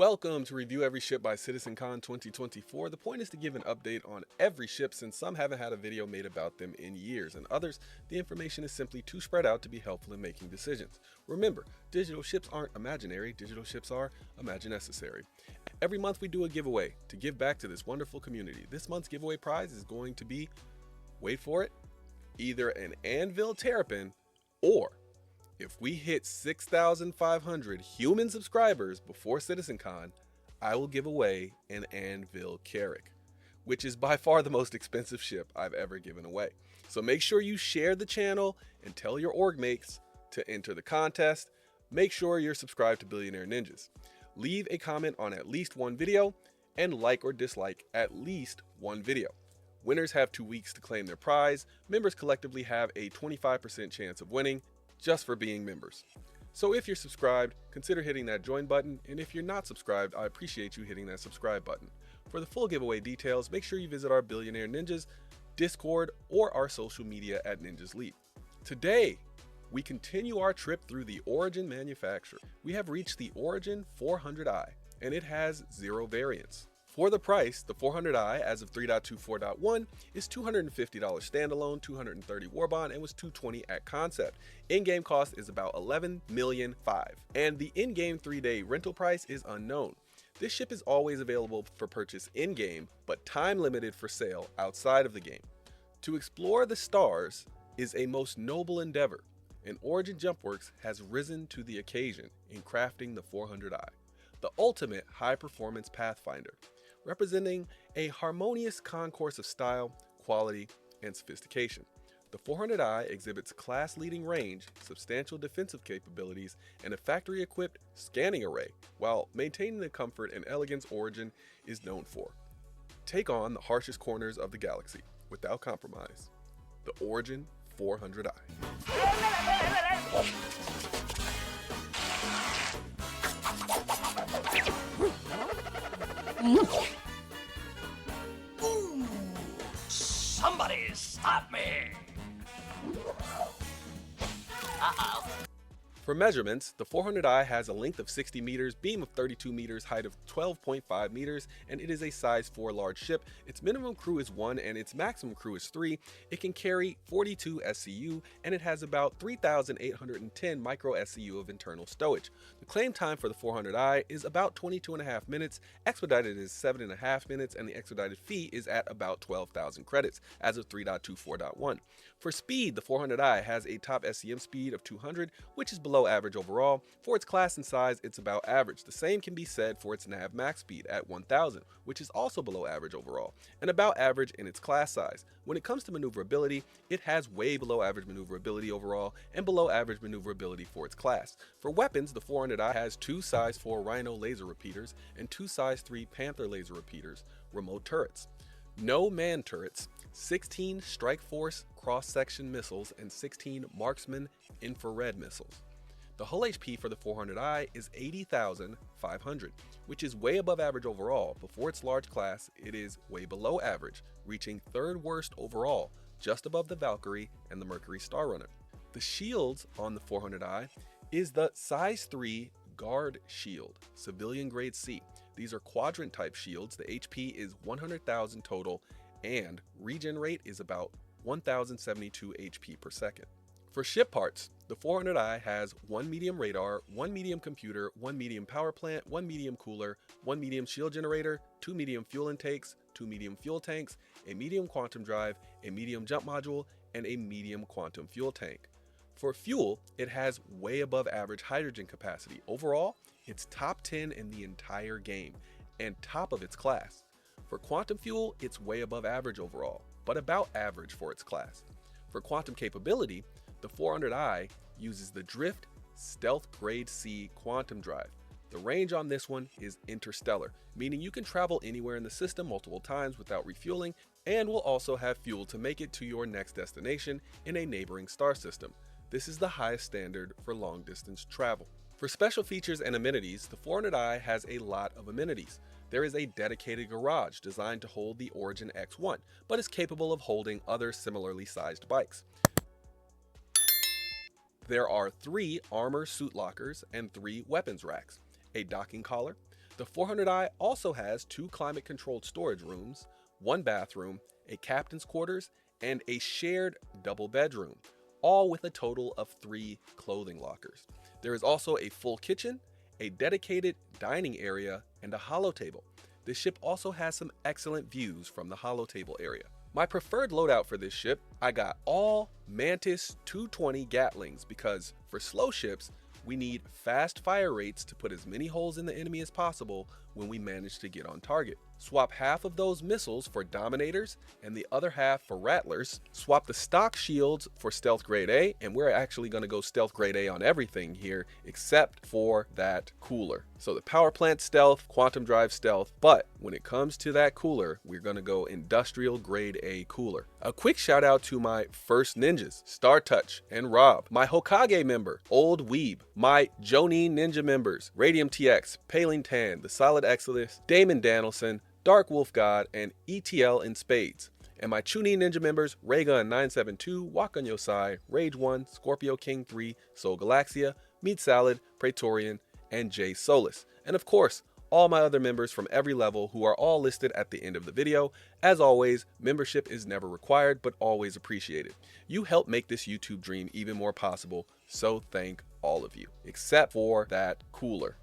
Welcome to Review Every Ship by CitizenCon 2024. The point is to give an update on every ship since some haven't had a video made about them in years, and others, the information is simply too spread out to be helpful in making decisions. Remember, digital ships aren't imaginary, digital ships are imagine-necessary. Every month we do a giveaway to give back to this wonderful community. This month's giveaway prize is going to be, wait for it, either an Anvil Terrapin or if we hit 6,500 human subscribers before CitizenCon, I will give away an Anvil Carrack, which is by far the most expensive ship I've ever given away. So make sure you share the channel and tell your org mates to enter the contest. Make sure you're subscribed to Billionaire Ninjas. Leave a comment on at least one video and like or dislike at least one video. Winners have 2 weeks to claim their prize. Members collectively have a 25% chance of winning, just for being members. So if you're subscribed, consider hitting that join button, and if you're not subscribed, I appreciate you hitting that subscribe button. For the full giveaway details, make sure you visit our Billionaire Ninjas Discord or our social media at Ninjas Leap. Today, we continue our trip through the Origin manufacturer. We have reached the Origin 400i, and it has 0 variants. For the price, the 400i as of 3.24.1 is $250 standalone, $230 warbond, and was $220 at concept. In-game cost is about $11.5 million, and the in-game 3-day rental price is unknown. This ship is always available for purchase in-game, but time limited for sale outside of the game. To explore the stars is a most noble endeavor, and Origin Jumpworks has risen to the occasion in crafting the 400i, the ultimate high-performance pathfinder, representing a harmonious concourse of style, quality, and sophistication. The 400i exhibits class-leading range, substantial defensive capabilities, and a factory-equipped scanning array, while maintaining the comfort and elegance Origin is known for. Take on the harshest corners of the galaxy without compromise. The Origin 400i. Ooh, somebody stop me! Uh-oh. For measurements, the 400i has a length of 60 meters, beam of 32 meters, height of 12.5 meters, and it is a size 4 large ship. Its minimum crew is 1 and its maximum crew is 3. It can carry 42 SCU, and it has about 3,810 micro SCU of internal stowage. The claim time for the 400i is about 22.5 minutes, expedited is 7.5 minutes, and the expedited fee is at about 12,000 credits as of 3.24.1. For speed, the 400i has a top SCM speed of 200, which is below average overall. For its class and size, it's about average. The same can be said for its nav max speed at 1000, which is also below average overall, and about average in its class size. When it comes to maneuverability, it has way below average maneuverability overall and below average maneuverability for its class. For weapons, the 400i has 2 size 4 Rhino laser repeaters and 2 size 3 Panther laser repeaters, remote turrets. No man turrets, 16 Strike Force cross-section missiles, and 16 Marksman infrared missiles. The hull HP for the 400i is 80,500, which is way above average overall, but for its large class, it is way below average, reaching 3rd worst overall, just above the Valkyrie and the Mercury Star Runner. The shields on the 400i is the size 3 Guard Shield, civilian grade C. These are quadrant type shields. The HP is 100,000 total, and regen rate is about 1,072 HP per second. For ship parts, the 400i has 1 medium radar, 1 medium computer, 1 medium power plant, 1 medium cooler, 1 medium shield generator, 2 medium fuel intakes, 2 medium fuel tanks, a medium quantum drive, a medium jump module, and a medium quantum fuel tank. For fuel, it has way above average hydrogen capacity. Overall, it's top 10 in the entire game and top of its class. For quantum fuel, it's way above average overall, but about average for its class. For quantum capability, the 400i uses the Drift Stealth Grade C quantum drive. The range on this one is interstellar, meaning you can travel anywhere in the system multiple times without refueling, and will also have fuel to make it to your next destination in a neighboring star system. This is the highest standard for long distance travel. For special features and amenities, the 400i has a lot of amenities. There is a dedicated garage designed to hold the Origin X1, but is capable of holding other similarly sized bikes. There are 3 armor suit lockers and 3 weapons racks, a docking collar, The 400i also has 2 climate-controlled storage rooms, 1 bathroom, a captain's quarters, and a shared double bedroom, all with a total of 3 clothing lockers. There is also a full kitchen, a dedicated dining area, and a hollow table. This ship also has some excellent views from the hollow table area. My preferred loadout for this ship, I got all Mantis 220 Gatlings because for slow ships, we need fast fire rates to put as many holes in the enemy as possible when we manage to get on target. Swap half of those missiles for Dominators and the other half for Rattlers. Swap the stock shields for Stealth Grade A, and we're actually going to go Stealth Grade A on everything here except for that cooler. So the power plant stealth, quantum drive stealth, but when it comes to that cooler, we're going to go Industrial Grade A cooler. A quick shout out to my first ninjas, Star Touch and Rob, my Hokage member, Old Weeb, my Jonin Ninja members, Radium TX, Paling Tan, The Solid Exodus, Damon Danielson, Dark Wolf God, and ETL in Spades. And my Chunin Ninja members, Raygun 972, Wakan Yosai, Rage 1, Scorpio King 3, Soul Galaxia, Meat Salad, Praetorian, and Jay Solus. And of course, all my other members from every level who are all listed at the end of the video. As always, membership is never required, but always appreciated. You help make this YouTube dream even more possible, so thank all of you, except for that cooler.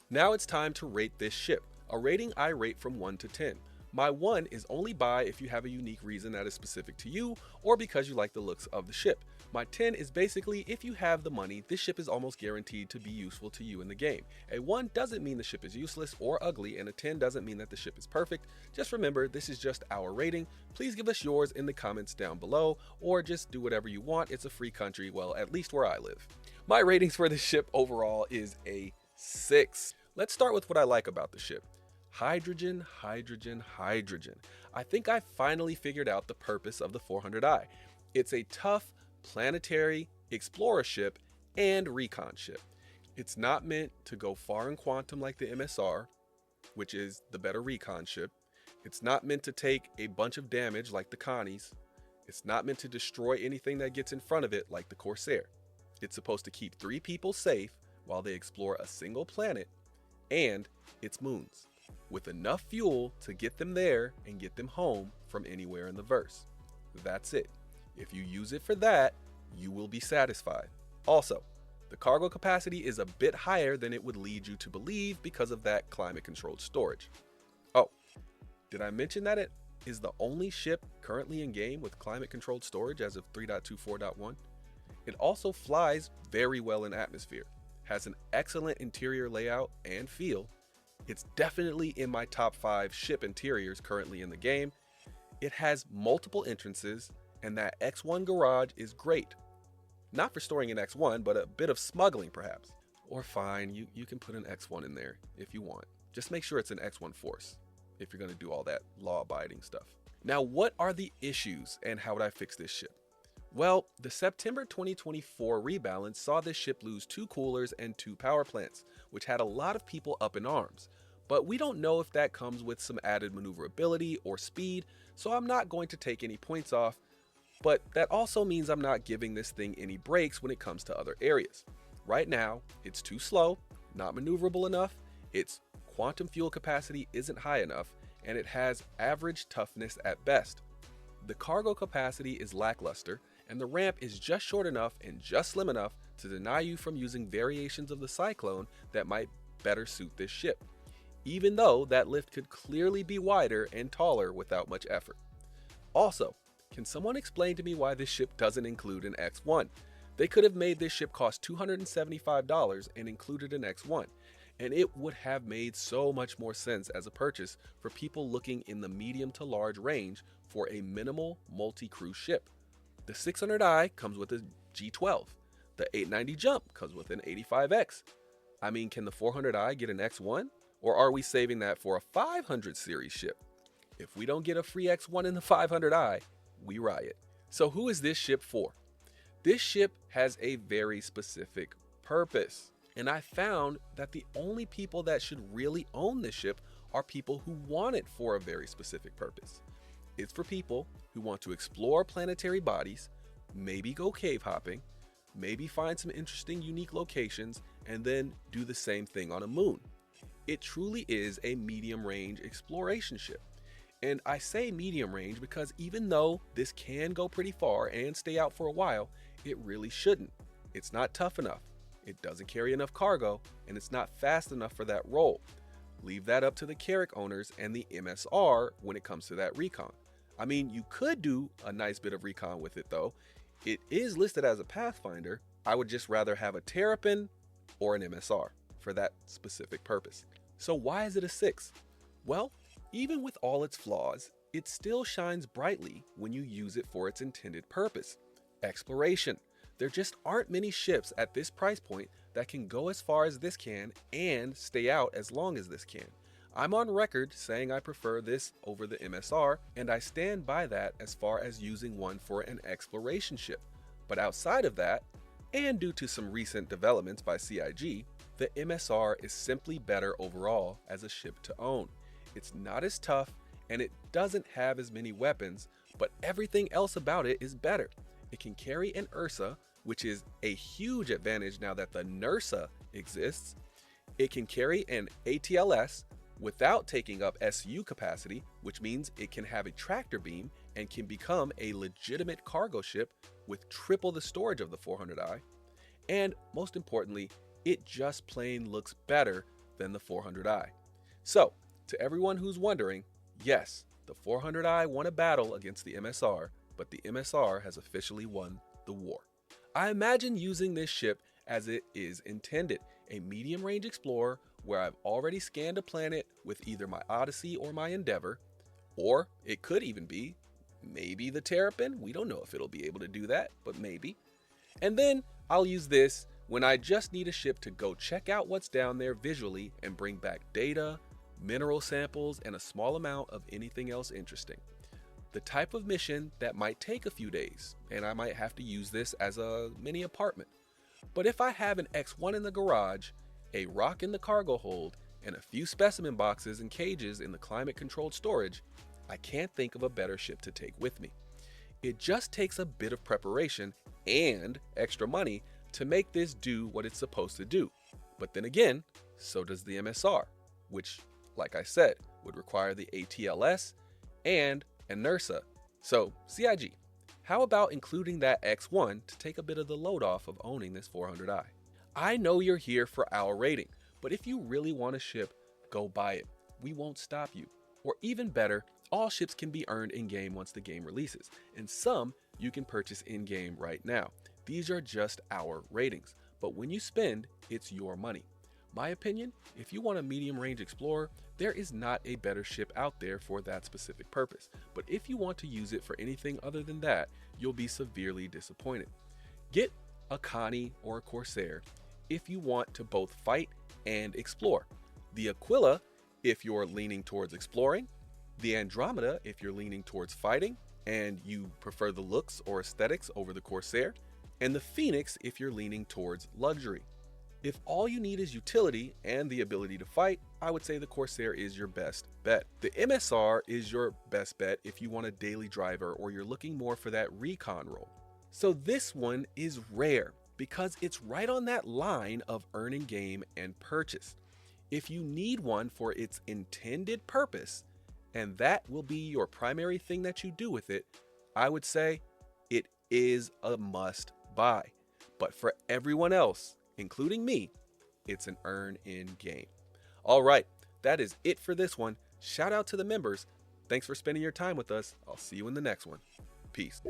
Now it's time to rate this ship. A rating I rate from 1 to 10. My 1 is only buy if you have a unique reason that is specific to you or because you like the looks of the ship. My 10 is basically if you have the money, this ship is almost guaranteed to be useful to you in the game. A 1 doesn't mean the ship is useless or ugly, and a 10 doesn't mean that the ship is perfect. Just remember, this is just our rating. Please give us yours in the comments down below, or just do whatever you want. It's a free country, well, at least where I live. My ratings for this ship overall is a 6. Let's start with what I like about the ship. Hydrogen, hydrogen, hydrogen. I think I finally figured out the purpose of the 400i. It's a tough, planetary, explorer ship and recon ship. It's not meant to go far in quantum like the MSR, which is the better recon ship. It's not meant to take a bunch of damage like the Connies. It's not meant to destroy anything that gets in front of it like the Corsair. It's supposed to keep 3 people safe while they explore a single planet and its moons, with enough fuel to get them there and get them home from anywhere in the verse. That's it. If you use it for that, you will be satisfied. Also, the cargo capacity is a bit higher than it would lead you to believe because of that climate-controlled storage. Oh, did I mention that it is the only ship currently in game with climate-controlled storage as of 3.24.1? It also flies very well in atmosphere, has an excellent interior layout and feel. It's definitely in my top 5 ship interiors currently in the game. It has multiple entrances, and that X1 garage is great. Not for storing an X1, but a bit of smuggling perhaps. Or fine, you can put an X1 in there if you want. Just make sure it's an X1 Force if you're going to do all that law-abiding stuff. Now, what are the issues and how would I fix this ship? Well, the September 2024 rebalance saw this ship lose 2 coolers and 2 power plants, which had a lot of people up in arms. But we don't know if that comes with some added maneuverability or speed, so I'm not going to take any points off. But that also means I'm not giving this thing any breaks when it comes to other areas. Right now, it's too slow, not maneuverable enough, its quantum fuel capacity isn't high enough, and it has average toughness at best. The cargo capacity is lackluster, and the ramp is just short enough and just slim enough to deny you from using variations of the Cyclone that might better suit this ship, even though that lift could clearly be wider and taller without much effort. Also, can someone explain to me why this ship doesn't include an X1? They could have made this ship cost $275 and included an X1, and it would have made so much more sense as a purchase for people looking in the medium to large range for a minimal multi-crew ship. The 600i comes with a G12. The 890 Jump comes with an 85X. I mean, can the 400i get an X1? Or are we saving that for a 500 series ship? If we don't get a free X1 in the 500i, we riot. So who is this ship for? This ship has a very specific purpose. And I found that the only people that should really own this ship are people who want it for a very specific purpose. It's for people who want to explore planetary bodies, maybe go cave hopping, maybe find some interesting unique locations, and then do the same thing on a moon. It truly is a medium range exploration ship. And I say medium range because even though this can go pretty far and stay out for a while, it really shouldn't. It's not tough enough, it doesn't carry enough cargo, and it's not fast enough for that role. Leave that up to the Carrack owners and the MSR when it comes to that recon. I mean, you could do a nice bit of recon with it though. It is listed as a Pathfinder. I would just rather have a Terrapin or an MSR for that specific purpose. So why is it a 6? Well, even with all its flaws, it still shines brightly when you use it for its intended purpose. Exploration. There just aren't many ships at this price point that can go as far as this can and stay out as long as this can. I'm on record saying I prefer this over the MSR, and I stand by that as far as using one for an exploration ship. But outside of that, and due to some recent developments by CIG, the MSR is simply better overall as a ship to own. It's not as tough, and it doesn't have as many weapons, but everything else about it is better. It can carry an Ursa, which is a huge advantage now that the NURSA exists. It can carry an ATLS without taking up SU capacity, which means it can have a tractor beam and can become a legitimate cargo ship with triple the storage of the 400i. And most importantly, it just plain looks better than the 400i. So, to everyone who's wondering, yes, the 400i won a battle against the MSR, but the MSR has officially won the war. I imagine using this ship as it is intended, a medium range explorer where I've already scanned a planet with either my Odyssey or my Endeavor, or it could even be maybe the Terrapin. We don't know if it'll be able to do that, but maybe. And then I'll use this when I just need a ship to go check out what's down there visually and bring back data, mineral samples, and a small amount of anything else interesting. The type of mission that might take a few days, and I might have to use this as a mini apartment. But if I have an X1 in the garage, a rock in the cargo hold, and a few specimen boxes and cages in the climate controlled storage, I can't think of a better ship to take with me. It just takes a bit of preparation and extra money to make this do what it's supposed to do. But then again, so does the MSR, which, like I said, would require the ATLS and an NURSA. So, CIG, how about including that X1 to take a bit of the load off of owning this 400i? I know you're here for our rating, but if you really want a ship, go buy it. We won't stop you. Or even better, all ships can be earned in-game once the game releases, and some you can purchase in-game right now. These are just our ratings, but when you spend, it's your money. My opinion, if you want a medium-range explorer, there is not a better ship out there for that specific purpose. But if you want to use it for anything other than that, you'll be severely disappointed. Get a Connie or a Corsair if you want to both fight and explore. The Aquila if you're leaning towards exploring. The Andromeda if you're leaning towards fighting and you prefer the looks or aesthetics over the Corsair. And the Phoenix if you're leaning towards luxury. If all you need is utility and the ability to fight, I would say the Corsair is your best bet. The MSR is your best bet if you want a daily driver or you're looking more for that recon role. So this one is rare because it's right on that line of earning game and purchase. If you need one for its intended purpose, and that will be your primary thing that you do with it, I would say it is a must buy. But for everyone else, including me, it's an earn in game. All right, that is it for this one. Shout out to the members. Thanks for spending your time with us. I'll see you in the next one. Peace.